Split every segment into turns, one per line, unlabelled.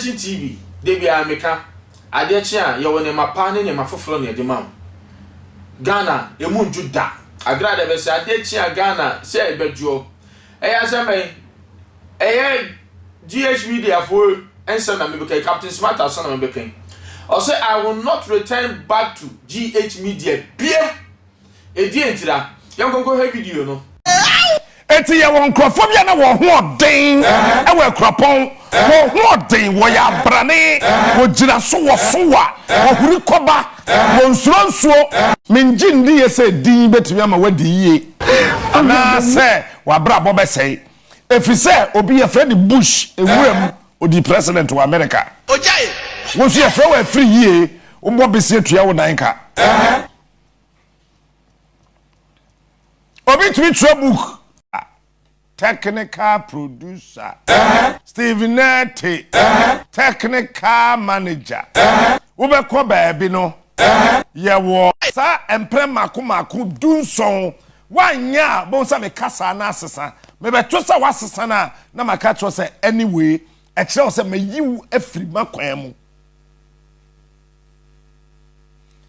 Adechi TV debi ameka Adechi a ye woni mapa ne mafoforo ne de mam Ghana emunju da agrada be se Adechi a Ghana se ebeduo eya se me GH media for ensa na me be Captain Smart aso na me be or say I will not return back to GH media PM edi entira yam konko he video no
eti ye won krofobia na wo ho den e we kropon wo ho den wo ya brane wo gira so wo sowa wo huri koba wo nsuronsuo menjindi ye se din betumi ama wadi yie ana se wa bra bo be sei efise obi ye Fred Bush ewuram odi president wa America
ojai
wo so ye fra wa free yie wo mo be se tua wo nan ka obi tumi tro book technical producer Stephen Nete technical manager wo be ko baabi no ye wo sa empre mako dunson wanya bon sa me kasa na asesa me be to sa wasesa na maka tro say anyway e kire say me yiwu afri makwan mu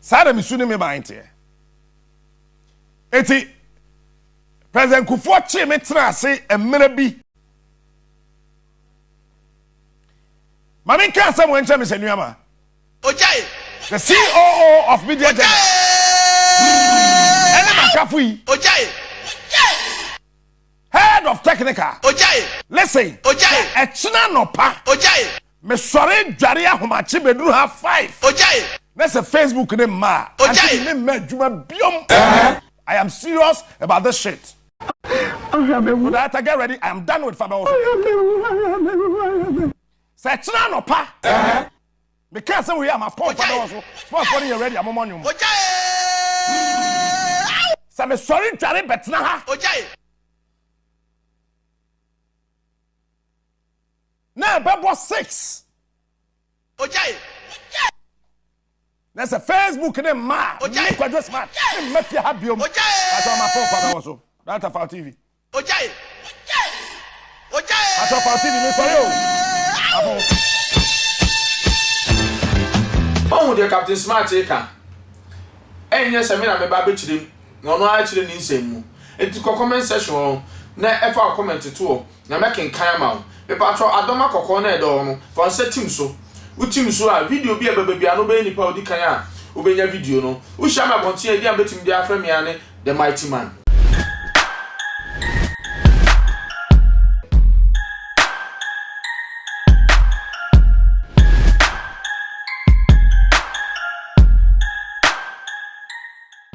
sa da misu ne me bainte eti President Kufuor chi me tra se emre bi mami kan say mo enche me senuama
ojai
the COO of Media Journal ene makafui
ojai
head of technical
ojai
listen
ojai
e china no pa
ojai
me sore dware ahomache beduru ha 5
ojai
na se Facebook ne ma
ojai
me madwuma biom I am serious about this shit. So that I get ready, I am done with Fabio. Say china no pa. Me can't say we am of course Fabio. Sports for you ready am monum.
ojai
Say me sorry dware betna ha.
ojai
Na bebo 6.
ojai
That's a Facebook ne ma. Me kwadwo smart. Me mafia ha biom. That's on my phone Fabio so. That's a TV.
ojai
That's a TV me sorry o.
Oh the Captain Smart eka enye se me na me ba be chirem no no a chire ni nsem mu enti comment section na efa comment to na make kan ma me pa tro adoma kokko na edo no for set team so utim so a video bi bia no be nipa odi kan a obenya video no u shama bonti e dia betim dia afra me ane the mighty man